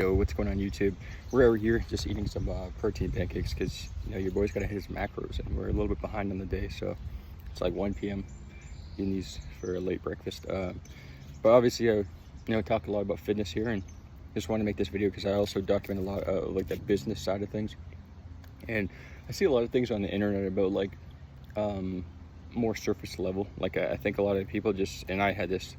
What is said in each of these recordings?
Yo, what's going on YouTube? We're over here just eating some protein pancakes because your boy's got to hit his macros and we're a little bit behind on the day, so it's like 1 p.m. eating these for a late breakfast. But obviously I talk a lot about fitness here, and just want to make this video because I also document a lot of like the business side of things. And I see a lot of things on the internet about like more surface level. Like I think a lot of people just, and I had this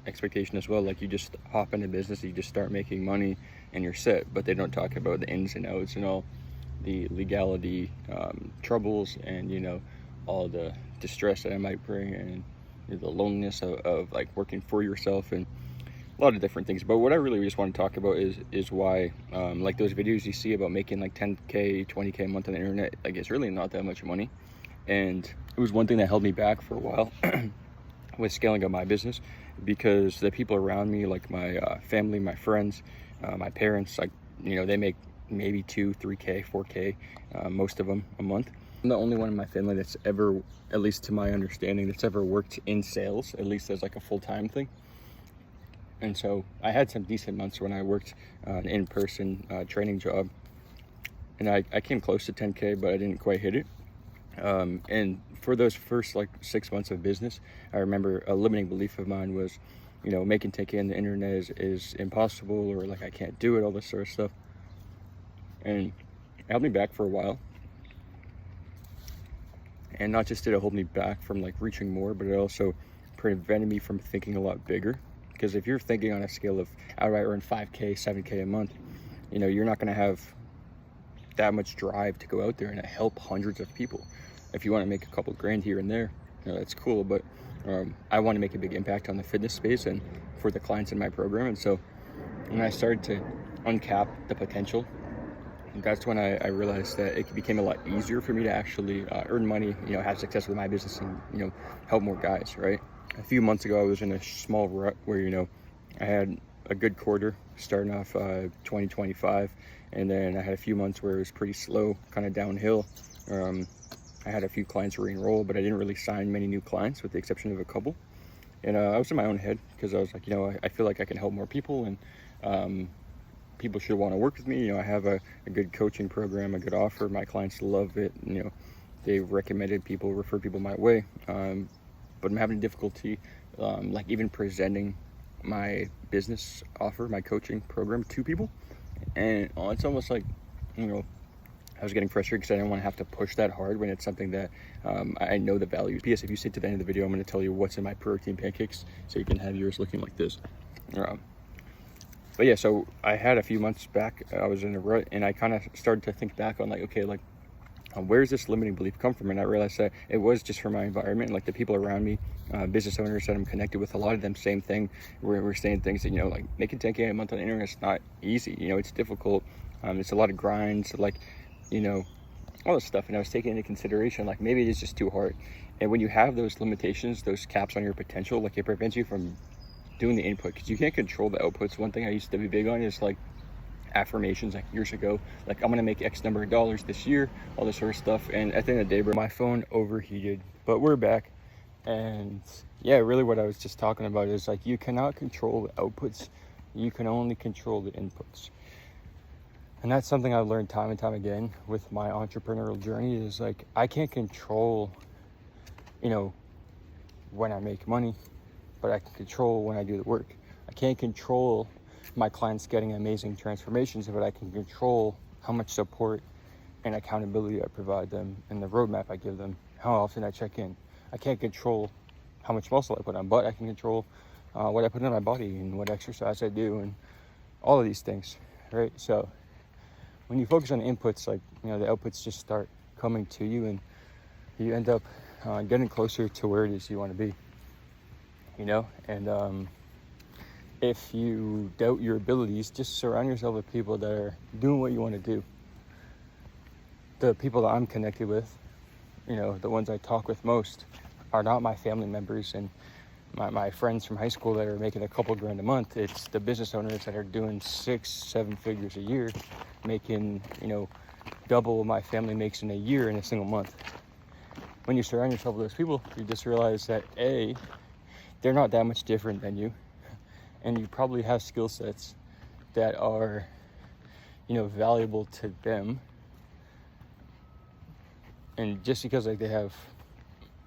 expectation as well, like you just hop into business, you just start making money and you're set, but they don't talk about the ins and outs and all the legality troubles and all the distress that it might bring, and the loneliness of like working for yourself and a lot of different things. But what I really just want to talk about is why like those videos you see about making like 10k 20k a month on the internet, like it's really not that much money. And it was one thing that held me back for a while with scaling up my business, because the people around me, like my family, my friends, my parents, like they make maybe 2 3k 4k, most of them a month. I'm the only one in my family that's ever, at least to my understanding, that's ever worked in sales, at least as like a full-time thing. And so I had some decent months when I worked an in-person training job, and I came close to 10k, but I didn't quite hit it. And for those first like 6 months of business, I remember a limiting belief of mine was, making 10k on the internet is impossible, or like I can't do it, all this sort of stuff. And it held me back for a while. And not just did it hold me back from like reaching more, but it also prevented me from thinking a lot bigger. Because if you're thinking on a scale of outright earn 5k 7k a month, you're not going to have that much drive to go out there and help hundreds of people. If you want to make a couple grand here and there, that's cool, but I want to make a big impact on the fitness space and for the clients in my program. And so when I started to uncap the potential, that's when I realized that it became a lot easier for me to actually earn money, have success with my business, and help more guys, right? A few months ago I was in a small rut where I had a good quarter starting off 2025, and then I had a few months where it was pretty slow, kind of downhill. I had a few clients re-enroll, but I didn't really sign many new clients with the exception of a couple. And I was in my own head because I was like, I feel like I can help more people, and people should want to work with me. I have a good coaching program, a good offer. My clients love it. They've recommended people, referred people my way. But I'm having difficulty like even presenting my business offer, my coaching program to people. And it's almost like, I was getting frustrated because I didn't want to have to push that hard when it's something that I know the value. P.S. If you sit to the end of the video, I'm going to tell you what's in my protein pancakes so you can have yours looking like this. But yeah, so I had a few months back, I was in a rut, and I kind of started to think back on like, okay, like where's this limiting belief come from? And I realized that it was just from my environment, like the people around me, business owners that I'm connected with. A lot of them, same thing. We're saying things that, like making 10k a month on the internet is not easy. It's difficult. It's a lot of grinds, like, all this stuff. And I was taking into consideration, like maybe it is just too hard. And when you have those limitations, those caps on your potential, like it prevents you from doing the input, because you can't control the outputs. One thing I used to be big on is like affirmations, like years ago, like I'm gonna make X number of dollars this year, all this sort of stuff. And at the end of the day, bro, my phone overheated, but we're back. And yeah, really what I was just talking about is like you cannot control the outputs, you can only control the inputs. And that's something I've learned time and time again with my entrepreneurial journey, is like I can't control when I make money, but I can control when I do the work. I can't control my clients getting amazing transformations, but I can control how much support and accountability I provide them, and the roadmap I give them, how often I check in. I can't control how much muscle I put on, but I can control what I put in my body and what exercise I do and all of these things, right? So when you focus on inputs, like, the outputs just start coming to you, and you end up getting closer to where it is you want to be, and if you doubt your abilities, just surround yourself with people that are doing what you want to do. The people that I'm connected with, the ones I talk with most, are not my family members and my friends from high school that are making a couple grand a month. It's the business owners that are doing 6-7 figures a year, making, double what my family makes in a year in a single month. When you surround yourself with those people, you just realize that A, they're not that much different than you, and you probably have skill sets that are valuable to them. And just because like they have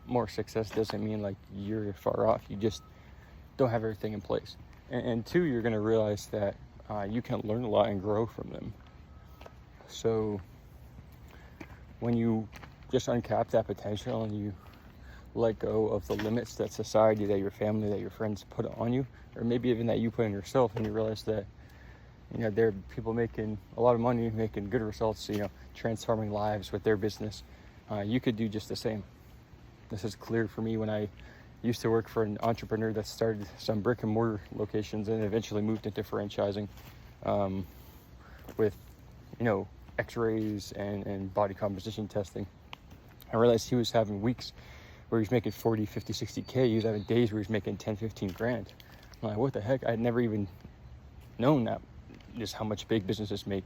more success doesn't mean like you're far off. You just don't have everything in place. And two, you're going to realize that you can learn a lot and grow from them. So when you just uncap that potential and you let go of the limits that society, that your family, that your friends put on you, or maybe even that you put on yourself, and you realize that there are people making a lot of money, making good results, transforming lives with their business, you could do just the same. This is clear for me when I used to work for an entrepreneur that started some brick and mortar locations and eventually moved into franchising, with x-rays and body composition testing. I realized he was having weeks where he was making 40, 50, 60K. He was having days where he was making 10, 15 grand. I'm like, what the heck? I'd never even known that, just how much big businesses make.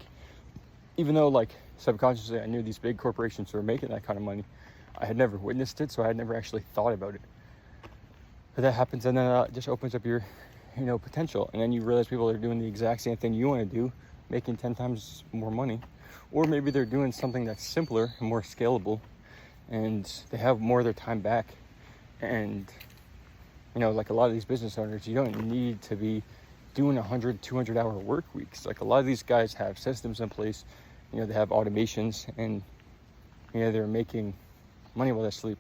Even though like subconsciously I knew these big corporations were making that kind of money, I had never witnessed it, so I had never actually thought about it. But that happens, and then it just opens up your potential, and then you realize people are doing the exact same thing you want to do, making 10 times more money, or maybe they're doing something that's simpler and more scalable, and they have more of their time back. And like a lot of these business owners, you don't need to be doing 100, 200 hour work weeks. Like a lot of these guys have systems in place, they have automations, and they're making money while they sleep,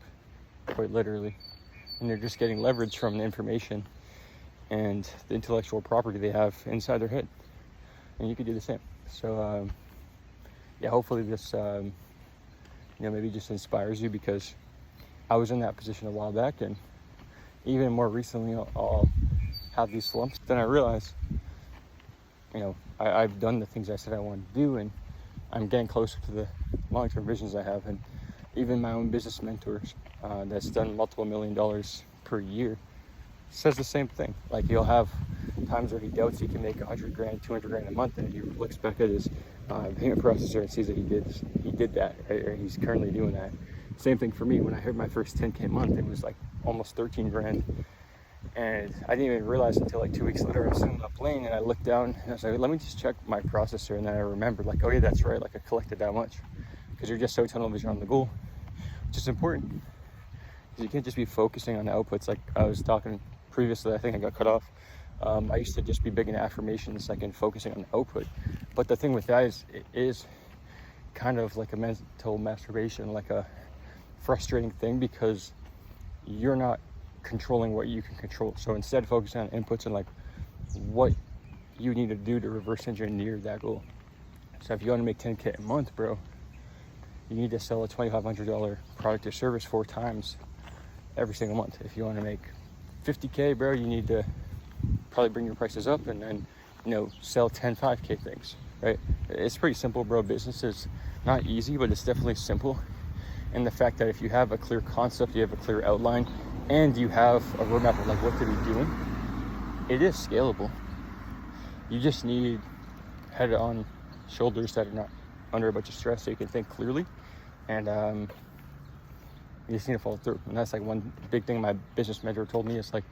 quite literally. And they're just getting leverage from the information and the intellectual property they have inside their head. And you could do the same. So hopefully this maybe just inspires you, because I was in that position a while back, and even more recently I'll have these slumps. Then I realize I've done the things I said I wanted to do, and I'm getting closer to the long-term visions I have. And even my own business mentors that's done multiple $1 million per year says the same thing. Like, you'll have times where he doubts he can make 100 grand, 200 grand a month, and he looks back at his payment processor and sees that he did that, right? Or he's currently doing that. Same thing for me. When I heard my first 10K month, it was like almost 13 grand. And I didn't even realize until like 2 weeks later, I was sitting on a plane and I looked down and I was like, let me just check my processor. And then I remembered, like, oh yeah, that's right. Like, I collected that much, because you're just so tunnel vision on the goal, which is important, because you can't just be focusing on the outputs. Like I was talking previously, I think I got cut off. I used to just be big into affirmations, like, and focusing on the output. But the thing with that is, it is kind of like a mental masturbation, like a frustrating thing, because you're not controlling what you can control. So instead, focusing on inputs and like what you need to do to reverse engineer that goal. So if you want to make 10K a month, bro, you need to sell a $2,500 product or service 4 times every single month. If you want to make 50K, bro, you need to probably bring your prices up and then sell 10 5K things, right? It's pretty simple, bro. Business is not easy, but it's definitely simple. And the fact that if you have a clear concept, you have a clear outline, and you have a roadmap of like what to be doing, it is scalable. You just need head on shoulders that are not under a bunch of stress, so you can think clearly, and you just need to follow through. And that's like one big thing my business mentor told me. It's like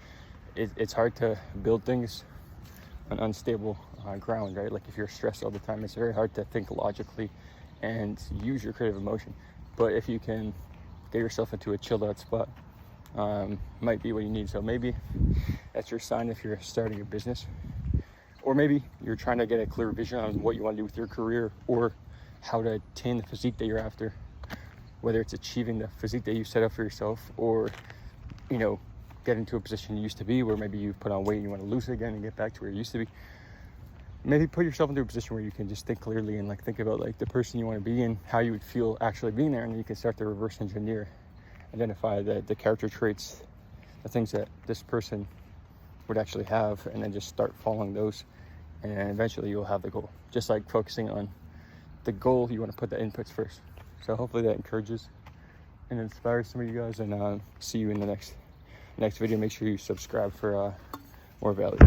it's hard to build things on unstable ground, right? Like if you're stressed all the time, it's very hard to think logically and use your creative emotion. But if you can get yourself into a chilled out spot, might be what you need. So maybe that's your sign if you're starting a business, or maybe you're trying to get a clear vision on what you want to do with your career, or how to attain the physique that you're after, whether it's achieving the physique that you set up for yourself, or get into a position you used to be, where maybe you put on weight and you want to lose it again and get back to where you used to be. Maybe put yourself into a position where you can just think clearly and like think about like the person you want to be and how you would feel actually being there, and then you can start to reverse engineer, identify the character traits, the things that this person would actually have, and then just start following those, and eventually you'll have the goal. Just like focusing on the goal, you want to put the inputs first. So hopefully that encourages and inspires some of you guys, and see you in the next video. Make sure you subscribe for more value.